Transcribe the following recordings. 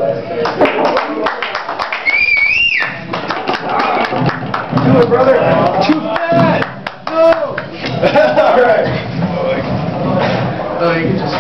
Do it, brother. Too fat. No. All right. You can just.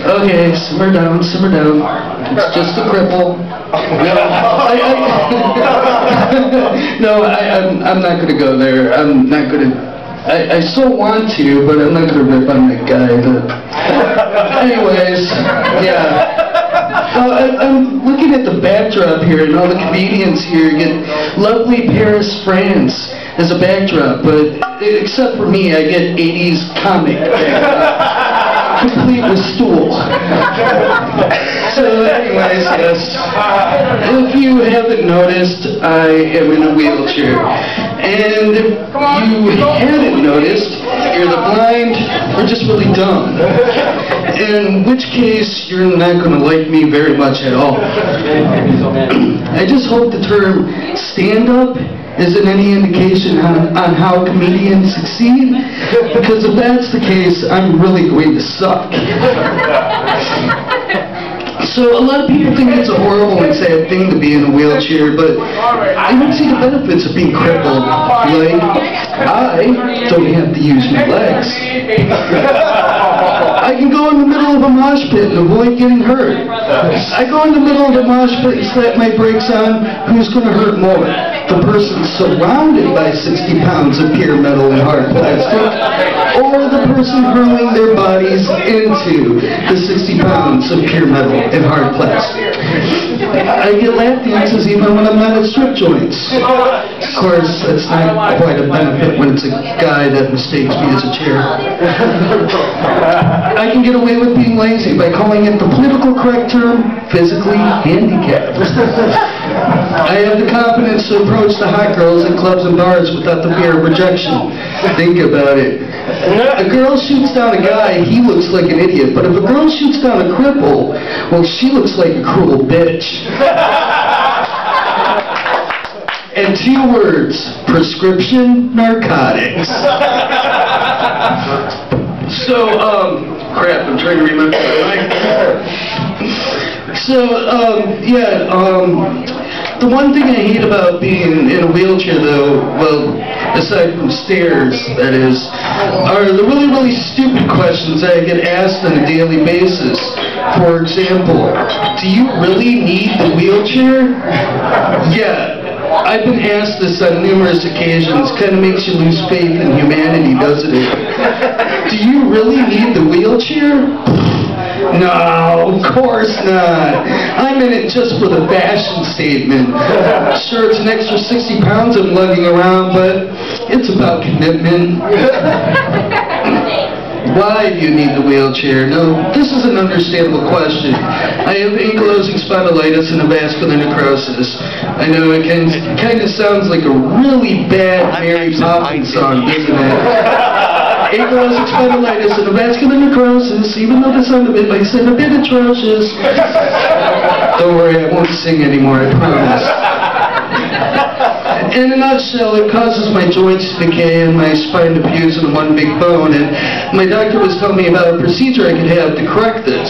Okay, simmer down, simmer down. It's just a cripple. No, I'm not going to go there. I'm not going to. I so want to, but I'm not going to rip on that guy. Anyways, yeah. I'm looking at the backdrop here, and all the comedians here get lovely Paris, France as a backdrop, but except for me, I get 80s comic backdrop, complete with stool. So anyways, yes, if you haven't noticed, I am in a wheelchair. And if you hadn't noticed, you're either blind or just really dumb. In which case, you're not going to like me very much at all. I just hope the term stand-up isn't any indication on how comedians succeed, because if that's the case, I'm really going to suck. So a lot of people think it's a horrible and sad thing to be in a wheelchair, but I don't see the benefits of being crippled. Like, I don't have to use my legs. I can go in the middle of a mosh pit and avoid getting hurt. I go in the middle of the mosh pit and slap my brakes on. Who's going to hurt more? The person surrounded by 60 pounds of pure metal and hard plastic, or the person hurling their bodies into the 60 pounds of pure metal and hard plastic. I get lap dances even when I'm not at strip joints. Of course, that's not quite a benefit when it's a guy that mistakes me as a chair. I can get away with being lazy by calling it the political correct term, physically handicapped. I have the confidence to approach the hot girls in clubs and bars without the fear of rejection. Think about it. A girl shoots down a guy, he looks like an idiot. But if a girl shoots down a cripple, well, she looks like a cruel bitch. And 2 words, prescription narcotics. So, crap, I'm trying to remember my life. So, the one thing I hate about being in a wheelchair, though, well, aside from stairs, that is, are the really, really stupid questions that I get asked on a daily basis. For example, do you really need the wheelchair? Yeah. I've been asked this on numerous occasions. Kind of makes you lose faith in humanity, doesn't it? Do you really need the wheelchair? No, of course not. I'm in it just for the fashion statement. Sure, it's an extra 60 pounds I'm lugging around, but it's about commitment. Why do you need the wheelchair? No, this is an understandable question. I have ankylosing spondylitis and a vascular necrosis. I know it kind of sounds like a really bad Mary Poppins song, doesn't it? Ankylosing spondylitis and a vascular necrosis, even though the sound of it might sound a bit atrocious. Don't worry, I won't sing anymore, I promise. In a nutshell, it causes my joints to decay and my spine to fuse into one big bone, and my doctor was telling me about a procedure I could have to correct this.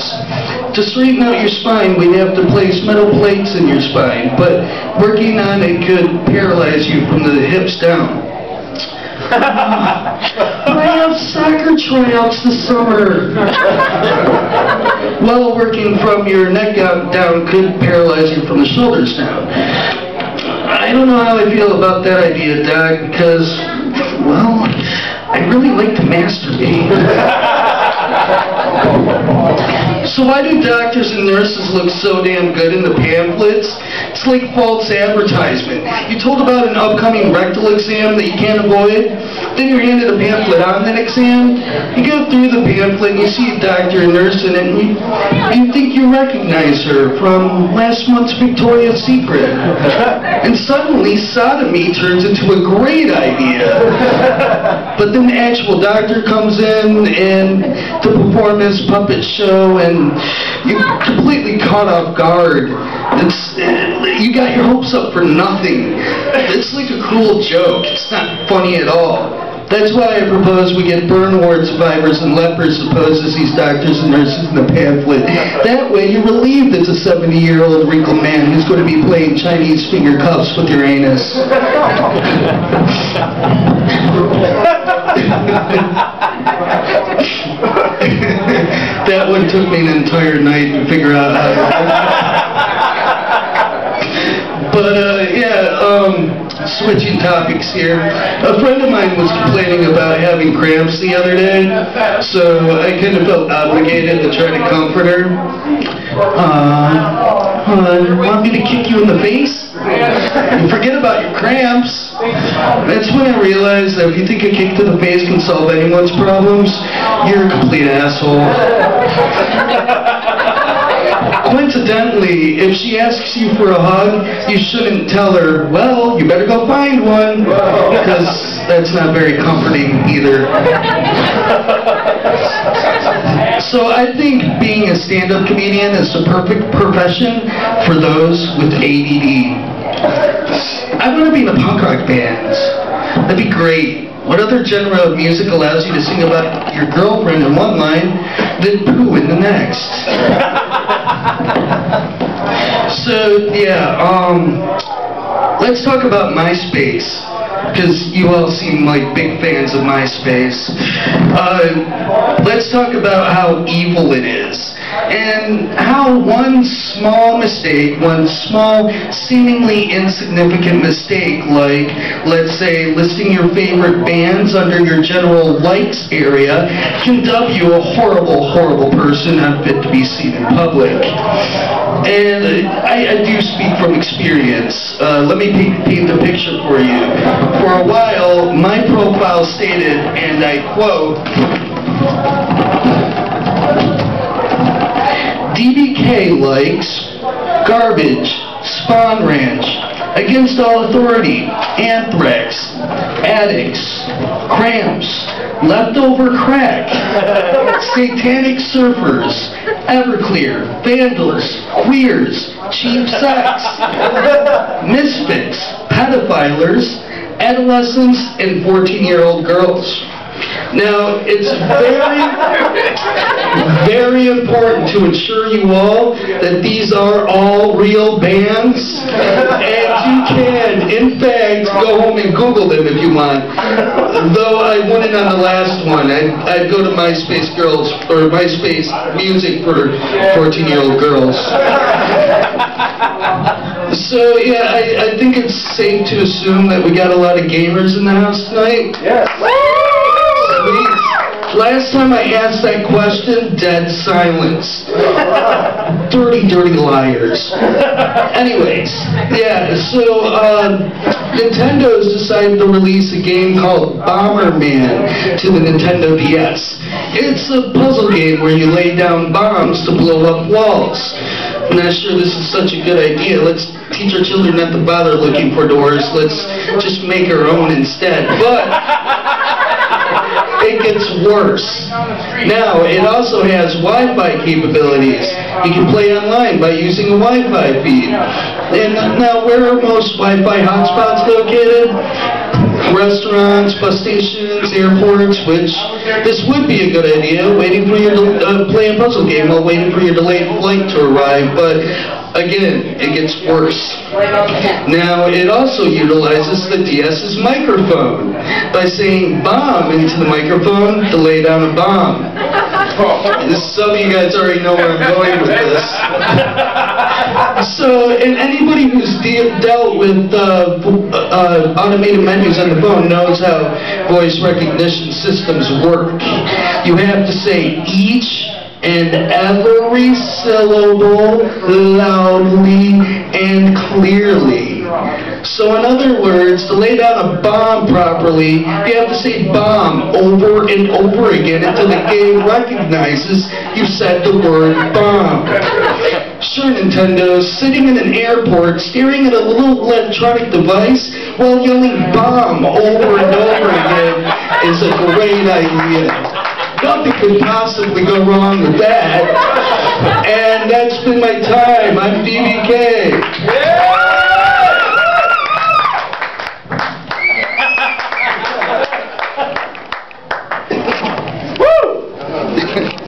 To straighten out your spine, we'd have to place metal plates in your spine, but working on it could paralyze you from the hips down. I have soccer tryouts this summer. Well, working from your neck down could paralyze you from the shoulders down. I don't know how I feel about that idea, Doc, because, well, I really like to masturbate. So why do doctors and nurses look so damn good in the pamphlets? It's like false advertisement. You told about an upcoming rectal exam that you can't avoid, then you're handed a pamphlet on that exam. You go through the pamphlet and you see a doctor and nurse in it, and you think you recognize her from last month's Victoria's Secret. And suddenly sodomy turns into a great idea. But then the actual doctor comes in and to perform his puppet show, and you're completely caught off guard. You got your hopes up for nothing. It's like a cruel joke. It's not funny at all. That's why I propose we get burn ward survivors and lepers opposed as these doctors and nurses in the pamphlet. That way you're relieved it's a 70-year-old wrinkled man who's going to be playing Chinese finger cuffs with your anus. That one took me an entire night to figure out how to But, switching topics here. A friend of mine was complaining about having cramps the other day, so I kind of felt obligated to try to comfort her. Hon, want me to kick you in the face? Forget about your cramps. That's when I realized that if you think a kick to the face can solve anyone's problems, you're a complete asshole. Coincidentally, if she asks you for a hug, you shouldn't tell her, well, you better go find one, because that's not very comforting either. So I think being a stand-up comedian is the perfect profession for those with ADD. I want to be in a punk rock band. That'd be great. What other genre of music allows you to sing about your girlfriend in one line, then poo in the next? So, yeah, let's talk about Myspace, because you all seem like big fans of Myspace. Let's talk about how evil it is, and how one small mistake, one small, seemingly insignificant mistake, like, let's say, listing your favorite bands under your general likes area, can dub you a horrible, horrible person unfit to be seen in public. And I do speak from experience. Let me paint the picture for you. For a while, my profile stated, and I quote, DBK likes garbage, Spawn Ranch, Against All Authority, Anthrax, Addicts, Cramps, Leftover Crack, Satanic Surfers, Everclear, Vandals, Queers, Cheap Sex, Misfits, Pedophilers, Adolescents, and 14-year-old girls. Now, it's very important to assure you all that these are all real bands, and you can, in fact, go home and Google them if you want. Though I wouldn't on the last one. I'd go to MySpace Girls, or MySpace Music for 14-year-old girls. So, yeah, I think it's safe to assume that we got a lot of gamers in the house tonight. Yes. Last time I asked that question, dead silence. Dirty, dirty liars. Anyways, yeah, so Nintendo's decided to release a game called Bomberman to the Nintendo DS. It's a puzzle game where you lay down bombs to blow up walls. I'm not sure this is such a good idea. Let's teach our children not to bother looking for doors. Let's just make our own instead. But it gets worse. Now, it also has Wi-Fi capabilities. You can play online by using a Wi-Fi feed. And now, where are most Wi-Fi hotspots located? Restaurants, bus stations, airports, which this would be a good idea, waiting for you to play a puzzle game while waiting for your delayed flight to arrive, but again, it gets worse. Now, it also utilizes the DS's microphone by saying bomb into the microphone to lay down a bomb. Some of you guys already know where I'm going with this. So, and anybody who's dealt with automated menus on the phone knows how voice recognition systems work. You have to say each and every syllable loudly and clearly. So in other words, to lay down a bomb properly, you have to say bomb over and over again until the game recognizes you said the word bomb. Sure, Nintendo, sitting in an airport, staring at a little electronic device while yelling bomb over and over again is a great idea. Nothing could possibly go wrong with that. And that's been my time. I'm DBK.